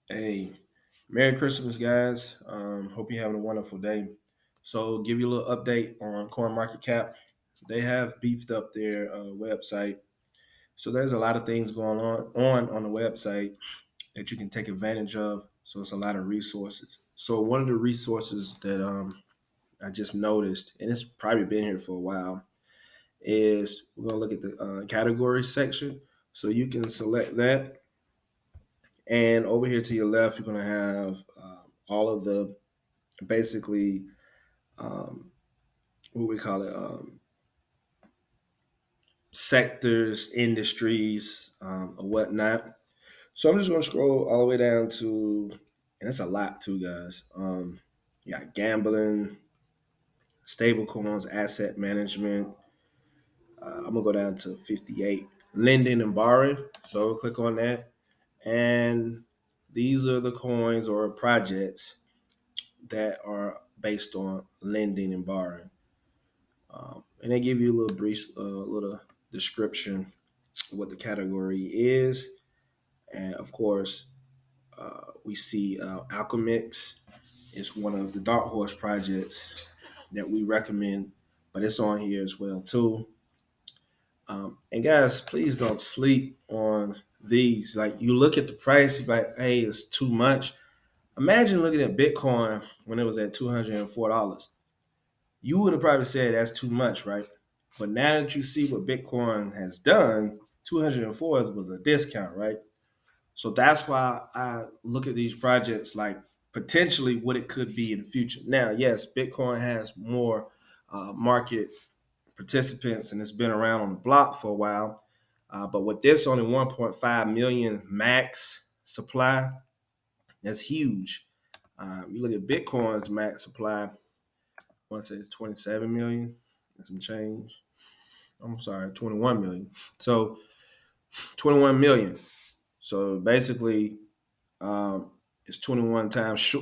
Hey, Merry Christmas, guys. Hope you're having a wonderful day. So, give you a little update on CoinMarketCap. They have beefed up their website. So, there's a lot of things going on the website that you can take advantage of. So, it's a lot of resources. So, one of the resources that I just noticed, and it's probably been here for a while, is we're going to look at the categories section. So, you can select that. And over here to your left, you're going to have all of the basically um, what we call it sectors, industries, or whatnot. So I'm just going to scroll all the way down to, and that's a lot too, guys. You got gambling, stable coins, asset management. I'm gonna go down to 58, lending and borrowing. So we'll click on that, and these are the coins or projects that are based on lending and borrowing. And they give you a little brief, little description of what the category is. And of course, we see Alcomix is one of the dark horse projects that we recommend, but it's on here as well too. And guys, please don't sleep on these. Like you look at the price, you're like, hey, it's too much. Imagine looking at Bitcoin when it was at $204. You would have probably said that's too much, right? But now that you see what Bitcoin has done, 204 was a discount, right? So that's why I look at these projects like potentially what it could be in the future. Now, yes, Bitcoin has more market participants and it's been around on the block for a while. But with this only 1.5 million max supply, that's huge. You look at Bitcoin's max supply, I want to say it's 27 million and some change. I'm sorry, 21 million. So 21 million. So basically, it's 21 times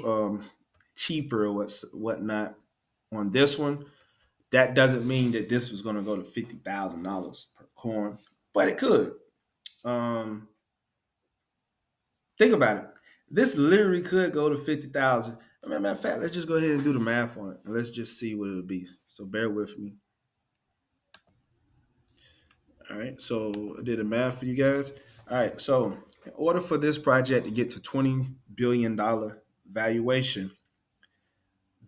cheaper or whatnot on this one. That doesn't mean that this was going to go to $50,000 per coin, but it could. Um, think about it. This literally could go to 50,000. Matter of fact, let's just go ahead and do the math on it, and let's just see what it'll be. So bear with me. All right, so I did the math for you guys. All right, so in order for this project to get to $20 billion valuation,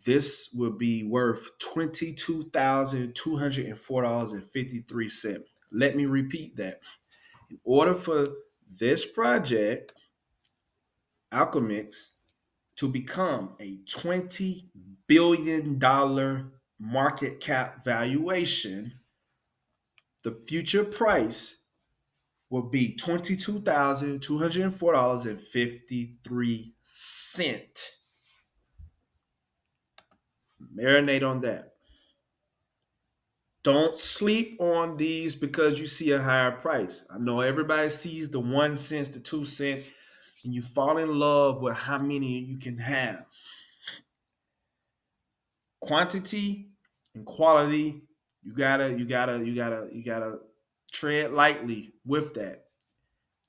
this will be worth $22,204.53. Let me repeat that. In order for this project, Alchemix, to become a $20 billion market cap valuation, the future price will be $22,204.53. Marinate on that. Don't sleep on these because you see a higher price. I know everybody sees the 1 cent to 2 cent, and you fall in love with how many you can have. Quantity and quality, you gotta tread lightly with that.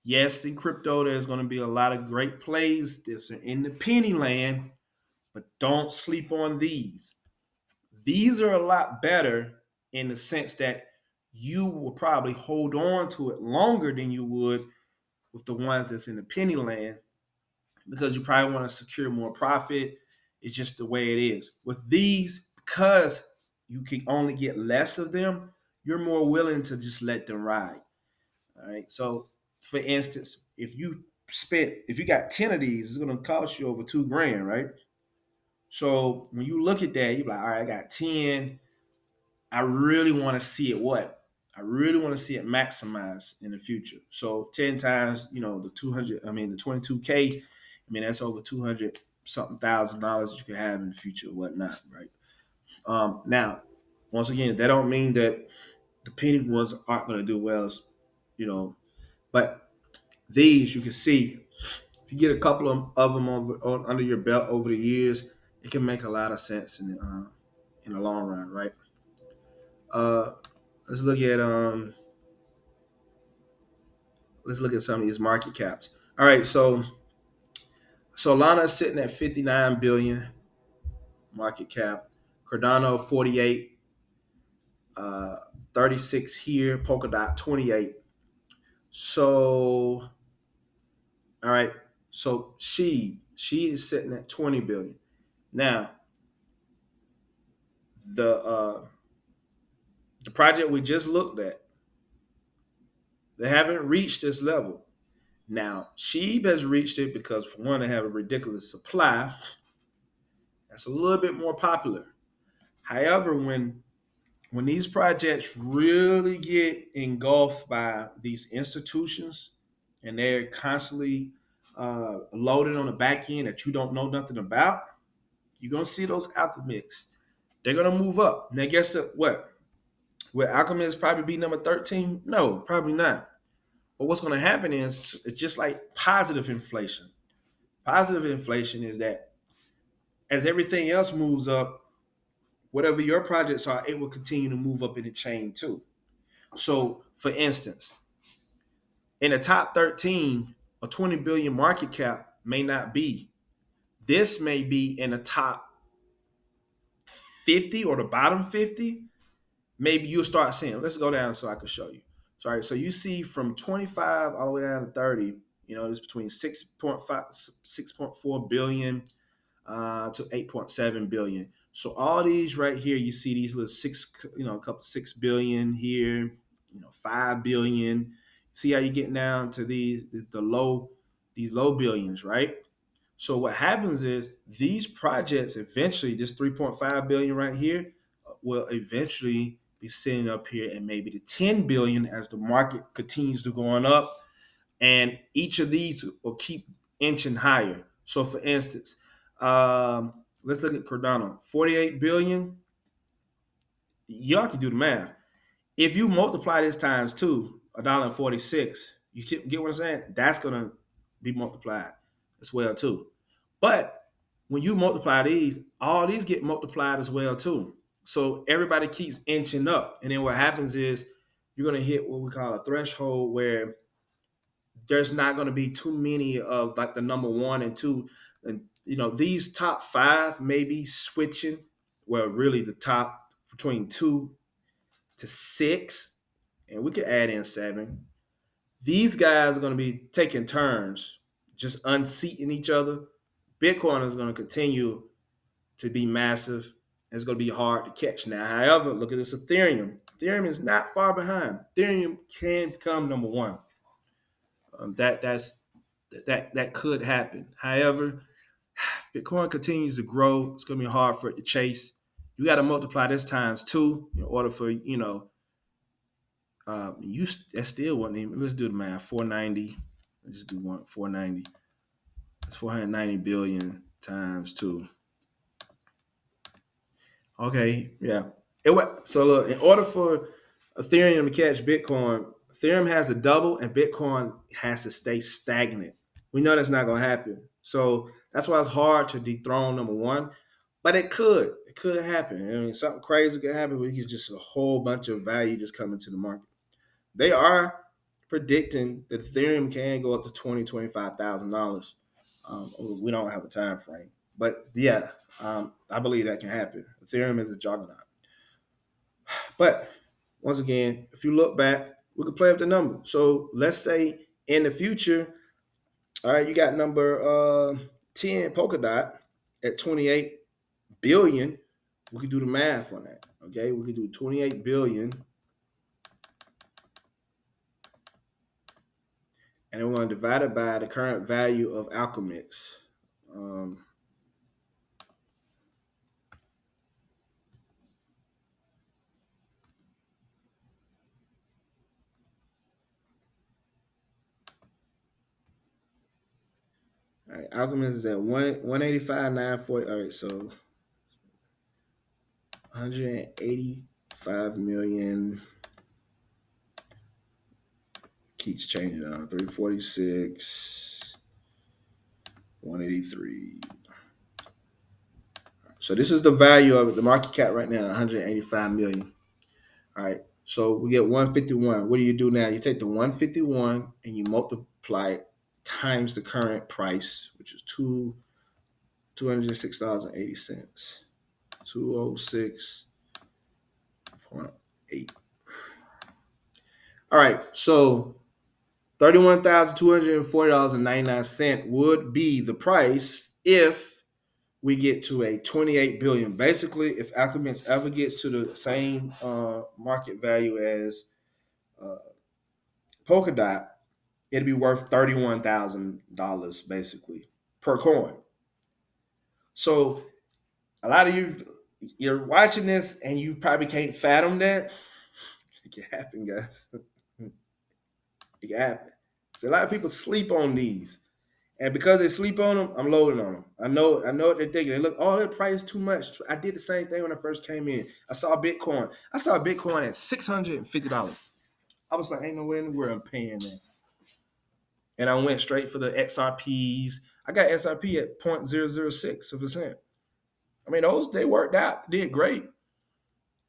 Yes, in crypto, there's gonna be a lot of great plays. This are in the penny land, but don't sleep on these. These are a lot better in the sense that you will probably hold on to it longer than you would with the ones that's in the penny land because you probably want to secure more profit. It's just the way it is. With these, because you can only get less of them, you're more willing to just let them ride. All right. So, for instance, if you got 10 of these, it's going to cost you over 2 grand, right? So when you look at that, you're like, all right, I got 10. I really want to see it what? I really want to see it maximize in the future. So 10 times, the 200, I mean, the 22K, I mean, that's over 200 something $1,000 that you can have in the future, whatnot, right? Now, once again, that don't mean that the penny ones aren't going to do well, you know, but these you can see if you get a couple of them under your belt over the years, it can make a lot of sense in the long run, right? Uh, let's look at some of these market caps. All right, so Solana is sitting at 59 billion market cap. Cardano 48, uh, 36 here. Polkadot 28. So, all right. So she is sitting at 20 billion. Now, the uh, the project we just looked at, they haven't reached this level. Now, Sheeb has reached it because, for one, they have a ridiculous supply. That's a little bit more popular. However, when these projects really get engulfed by these institutions and they're constantly loaded on the back end that you don't know nothing about, you're gonna see those Alcomix. They're gonna move up. Now, guess what? Will Alcomix probably be number 13? No, probably not. But what's gonna happen is it's just like positive inflation. Positive inflation is that as everything else moves up, whatever your projects are, it will continue to move up in the chain too. So, for instance, in the top 13, a 20 billion market cap may not be. This may be in the top 50 or the bottom 50. Maybe you'll start seeing. Let's go down so I can show you. Sorry. So you see from 25 all the way down to 30, it's between 6.5, 6.4 billion to 8.7 billion. So all these right here, you see these little a couple 6 billion here, 5 billion. See how you get down to these low billions, right? So what happens is these projects eventually, this 3.5 billion right here, will eventually be sitting up here and maybe the 10 billion as the market continues to going up, and each of these will keep inching higher. So, for instance, let's look at Cardano, 48 billion. Y'all can do the math. If you multiply this times two, $1.46, you get what I'm saying? That's gonna be multiplied as well too. But when you multiply these, all these get multiplied as well too. So everybody keeps inching up, and then what happens is you're gonna hit what we call a threshold where there's not going to be too many of like the number one and two. And these top five may be switching. Well, really the top between 2 to 6, and we could add in 7. These guys are going to be taking turns, just unseating each other. Bitcoin is going to continue to be massive. It's going to be hard to catch now. However, look at this Ethereum. Ethereum is not far behind. Ethereum can become number one. That could happen. However, Bitcoin continues to grow. It's going to be hard for it to chase. You got to multiply this times two in order for you. That still wasn't even. Let's do the math. 490. Let's just do 490. That's 490 billion times two. Okay, yeah. So look, in order for Ethereum to catch Bitcoin, Ethereum has to double and Bitcoin has to stay stagnant. We know that's not going to happen. So that's why it's hard to dethrone number one. But it could. It could happen. I mean, something crazy could happen. We get just a whole bunch of value just coming to the market. They are predicting that Ethereum can go up to $20,000, $25,000. We don't have a time frame. But yeah, I believe that can happen. Ethereum is a juggernaut. But once again, if you look back, we could play up the number. So let's say in the future, all right, you got number 10 Polkadot at 28 billion. We could do the math on that. Okay, we could do 28 billion. And then we're going to divide it by the current value of Alcomix. All right, Alchemist is at 185,940. All right, so 185 million keeps changing on 346, 183. So this is the value of it, the market cap right now, 185 million. All right. So we get 151. What do you do now? You take the 151 and you multiply it times the current price, which is $206.80. 206.8. All right, so $31,240.99 would be the price if we get to a 28 billion. Basically, if Alcomix ever gets to the same market value as uh, Polkadot, it'd be worth $31,000 basically per coin. So a lot of you're watching this and you probably can't fathom that. It can happen, guys. It can happen. So a lot of people sleep on these. And because they sleep on them, I'm loading on them. I know what they're thinking. They look, oh, that price is too much. I did the same thing when I first came in. I saw Bitcoin. I saw Bitcoin at $650. I was like, ain't no way in the world I'm paying that. And I went straight for the XRPs. I got XRP at 0.006%. I mean, those they worked out, did great.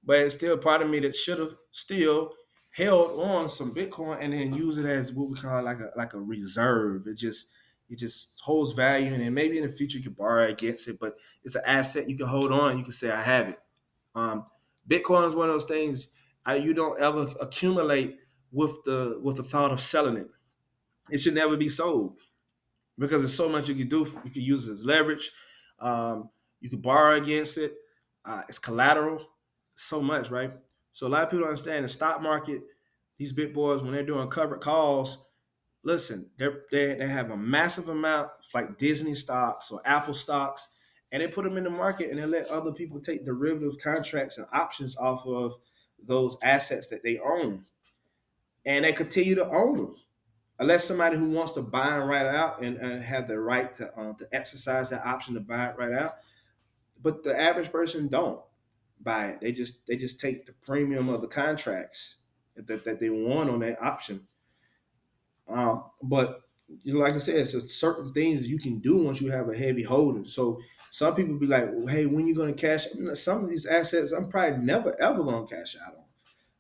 But it's still part of me that should have still held on some Bitcoin and then use it as what we call like a reserve. It just holds value, and then maybe in the future you can borrow against it. But it's an asset you can hold on. You can say I have it. Um, Bitcoin is one of those things you don't ever accumulate with the thought of selling it. It should never be sold because there's so much you can do. You can use it as leverage. You can borrow against it. It's collateral. So much, right? So a lot of people don't understand the stock market. These big boys, when they're doing covered calls, listen, they have a massive amount like Disney stocks or Apple stocks, and they put them in the market and they let other people take derivative contracts and options off of those assets that they own, and they continue to own them unless somebody who wants to buy them right out and have the right to exercise that option to buy it right out. But the average person don't buy it. They just take the premium of the contracts that they want on that option. But like I said, it's a certain things you can do once you have a heavy holder. So some people be like, well, "Hey, when you going to cash?" I mean, some of these assets, I'm probably never ever going to cash out on.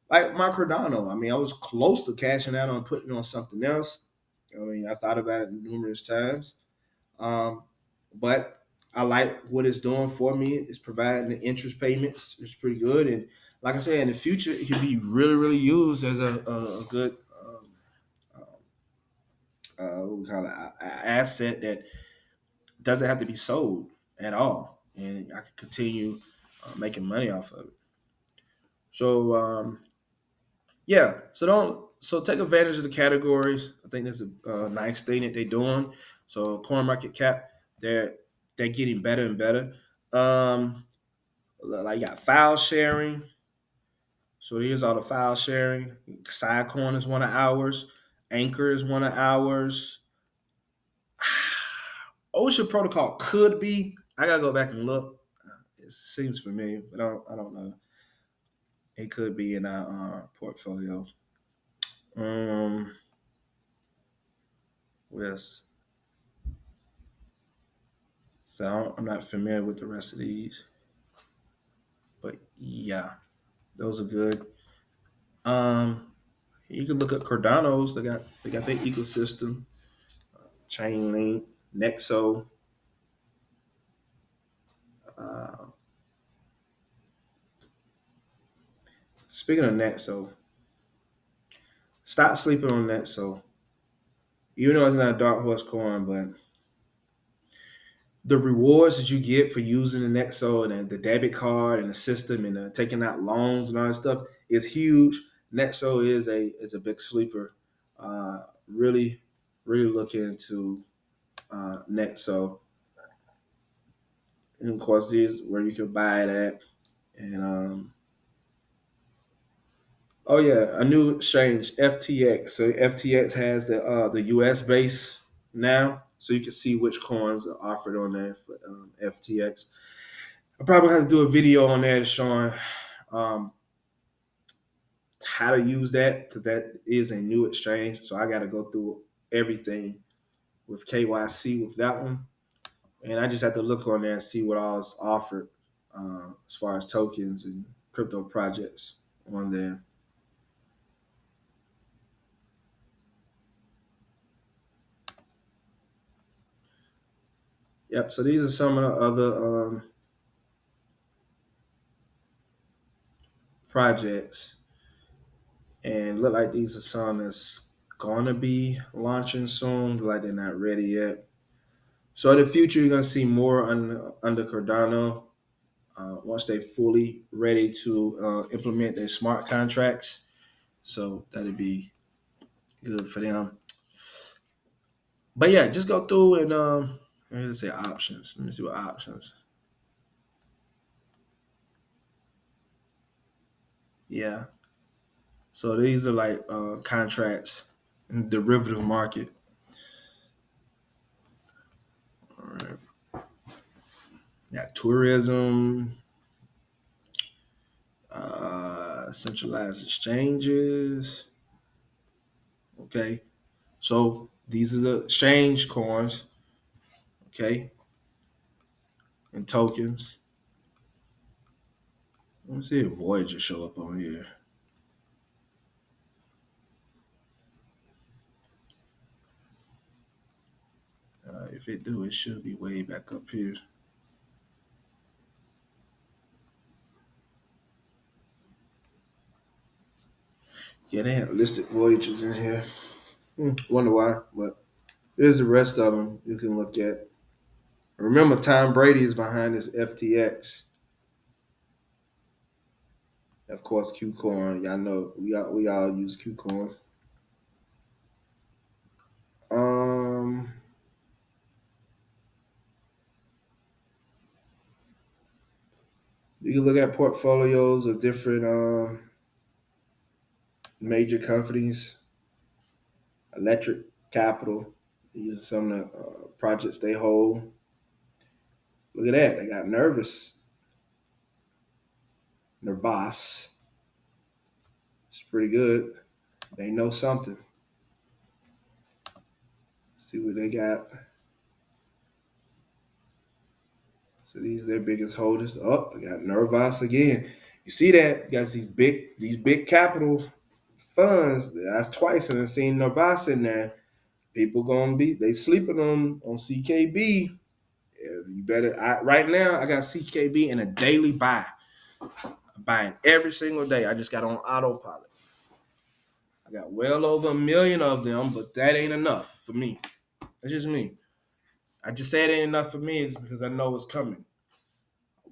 Like my Cardano, I mean, I was close to cashing out on putting on something else. I mean, I thought about it numerous times. Um, but I like what it's doing for me. It's providing the interest payments. It's pretty good. And like I said, in the future, it can be really, really used as a good what we call it, asset that doesn't have to be sold at all. And I can continue making money off of it. So yeah, so take advantage of the categories. I think that's a nice thing that they're doing. So coin market cap, they're getting better and better. Um, like you got file sharing. So here's all the file sharing. Sidecoin is one of ours. Anchor is one of ours. Ocean Protocol could be. I gotta go back and look. It seems familiar, but I don't know. It could be in our portfolio. Um, yes. So I'm not familiar with the rest of these, but yeah, those are good. Um, you can look at Cardano's. They got their ecosystem, Chainlink, Nexo. Uh, Speaking of Nexo, stop sleeping on Nexo. Even though it's not a dark horse coin, but the rewards that you get for using the Nexo and the debit card and the system and taking out loans and all that stuff is huge. Nexo is a big sleeper. Really, really look into Nexo, and of course, these where you can buy it at. And oh yeah, a new exchange, FTX. So FTX has the US base now, so you can see which coins are offered on there for FTX. I probably have to do a video on that showing um, how to use that because that is a new exchange. So I got to go through everything with KYC with that one, and I just have to look on there and see what all is offered as far as tokens and crypto projects on there. Yep. So these are some of the other projects, and look like these are some that's gonna be launching soon. Look like they're not ready yet. So in the future, you're gonna see more under Cardano once they fully ready to implement their smart contracts. So that'd be good for them. But yeah, just go through and let's say options. Let me see what options. Yeah. So these are like contracts in the derivative market. All right. Yeah, tourism, centralized exchanges. Okay. So these are the exchange coins. Okay. And tokens. Let me see if Voyager show up on here. If it do, it should be way back up here. Yeah, they have listed voyages in here. Wonder why, but here's the rest of them you can look at. Remember, Tom Brady is behind this FTX. Of course, Qcoin. Y'all know we all use Qcoin. Um, you can look at portfolios of different major companies. Electric Capital. These are some of the projects they hold. Look at that. They got Nervous. It's pretty good. They know something. See what they got. So these are their biggest holders. Oh, I got Nervous again. You see that? You got these big capital funds. That's twice, and I've seen Nervous in there. People gonna be they sleeping on CKB. You better right now. I got CKB in a daily buy. I'm buying every single day. I just got on autopilot. I got well over 1 million of them, but that ain't enough for me. That's just me. I just say it ain't enough for me is because I know it's coming.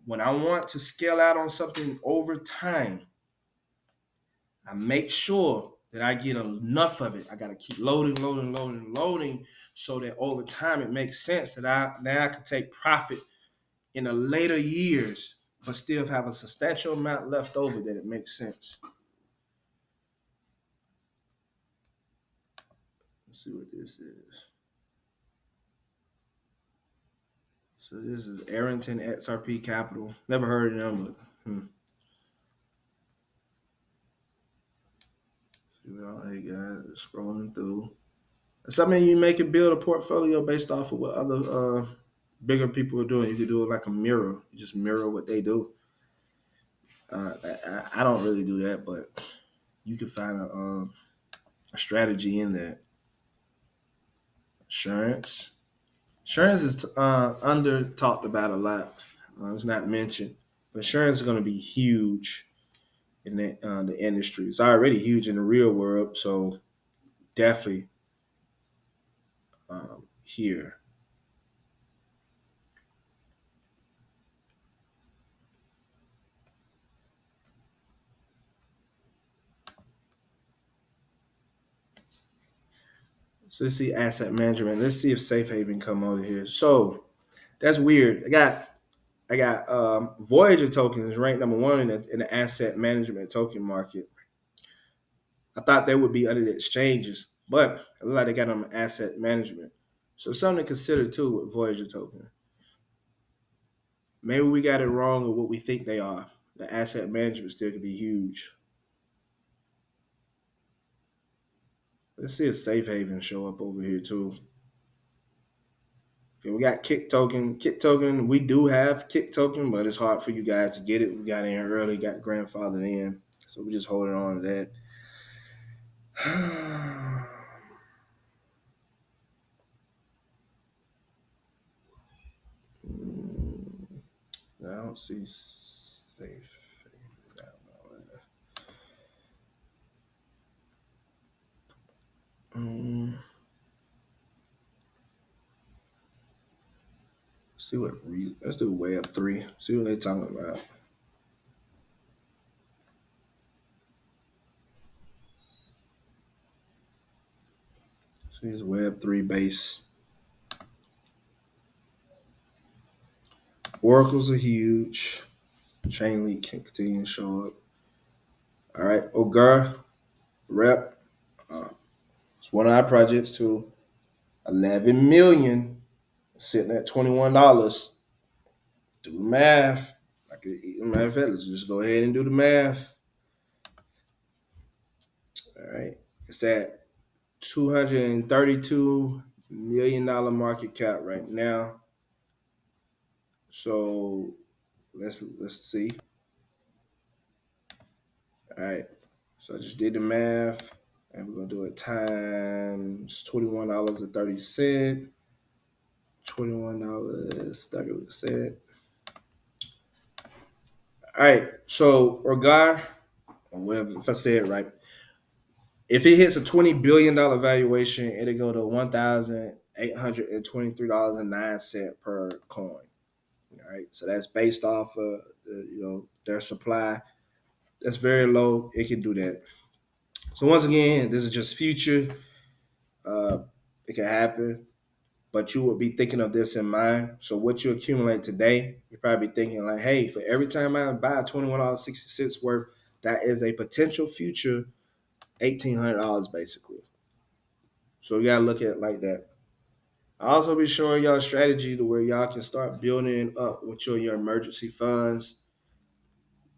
When I want to scale out on something over time, I make sure that I get enough of it. I gotta keep loading, so that over time it makes sense that I can take profit in the later years, but still have a substantial amount left over that it makes sense. Let's see what this is. So this is Arrington XRP Capital. Never heard of them, but see what all they got. Scrolling through. So I mean, you make it build a portfolio based off of what other bigger people are doing. You could do it like a mirror. You just mirror what they do. I don't really do that, but you can find a strategy in that. Insurance. Insurance is under talked about a lot. It's not mentioned. But insurance is going to be huge in the industry. It's already huge in the real world, so definitely here. So let's see asset management. Let's see if Safe Haven come over here. So that's weird. I got Voyager tokens ranked number one in the asset management token market. I thought they would be under the exchanges, but it looks like they got them asset management. So something to consider too with Voyager token. Maybe we got it wrong with what we think they are. The asset management still could be huge. Let's see if Safe Haven show up over here too. Okay, we got Kick token. Kick token. We do have Kick token, but it's hard for you guys to get it. We got in early, got grandfathered in, so we're just holding on to that. don't see safe. Um, see what let's do way up three. See what they talking about. See this Web three base. Oracles are huge. Chain link can continue to show up. All right, Ogar rep. Uh, it's one of our projects too. 11 million sitting at $21. Do the math. Matter of fact, let's just go ahead and do the math. All right, it's at $232 million market cap right now. So let's see. All right, so I just did the math, and we're gonna do it times $21.30. $21.30. All right, so Orgar, or whatever, if I say it right, if it hits a $20 billion valuation, it'll go to $1,823.09 per coin. All right, so that's based off of their supply. That's very low. It can do that. So once again, this is just future. Uh, it can happen, but you would be thinking of this in mind. So what you accumulate today, you're probably thinking like, hey, for every time I buy $21.60 worth, that is a potential future $1,800 basically. So you gotta look at it like that. I'll also be showing y'all a strategy to where y'all can start building up with your emergency funds.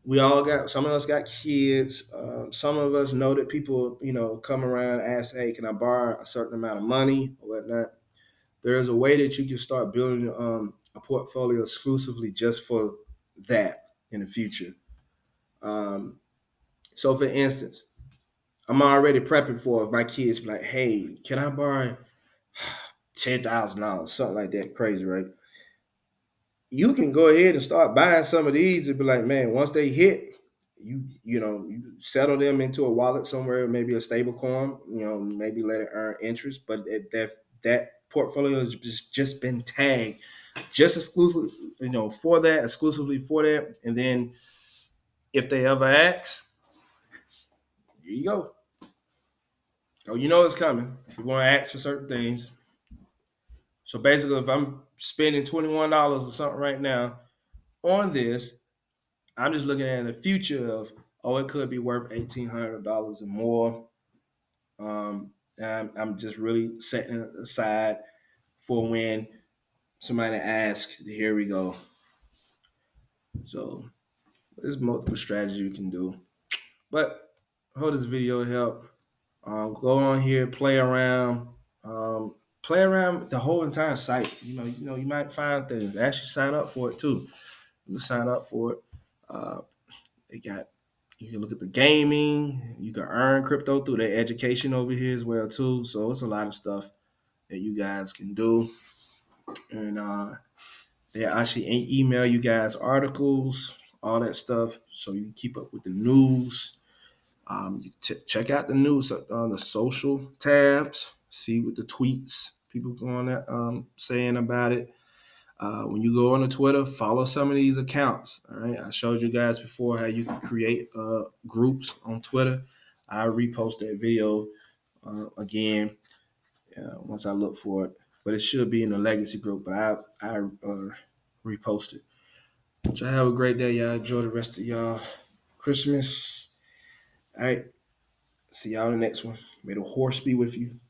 We all got, some of us got kids. Some of us know that people, come around and ask, hey, can I borrow a certain amount of money or whatnot? There is a way that you can start building a portfolio exclusively just for that in the future. Um, so, for instance, I'm already prepping for if my kids be like, hey, can I borrow $10,000, something like that, crazy, right? You can go ahead and start buying some of these and be like, man, once they hit, you settle them into a wallet somewhere, maybe a stable coin, maybe let it earn interest. But that portfolio has just been tagged just exclusively, for that, exclusively for that. And then if they ever ask, here you go. Oh, it's coming. You want to ask for certain things. So basically, if I'm spending $21 or something right now on this, I'm just looking at the future of, it could be worth $1,800 or more. And I'm just really setting it aside for when somebody asks. Here we go. So there's multiple strategies you can do. But I hope this video helped. Go on here, um, play around with the whole entire site. You might find things. Actually, sign up for it too. You sign up for it. Uh, they got You can look at the gaming. You can earn crypto through their education over here as well too. So it's a lot of stuff that you guys can do, and they actually email you guys articles, all that stuff, so you can keep up with the news. You check out the news on the social tabs. See what the tweets people going at saying about it. When you go on the Twitter, follow some of these accounts. All right, I showed you guys before how you can create groups on Twitter. I repost that video again once I look for it, but it should be in the legacy group. But I repost it. So have a great day, y'all. Enjoy the rest of y'all Christmas. All right, see y'all in the next one. May the horse be with you.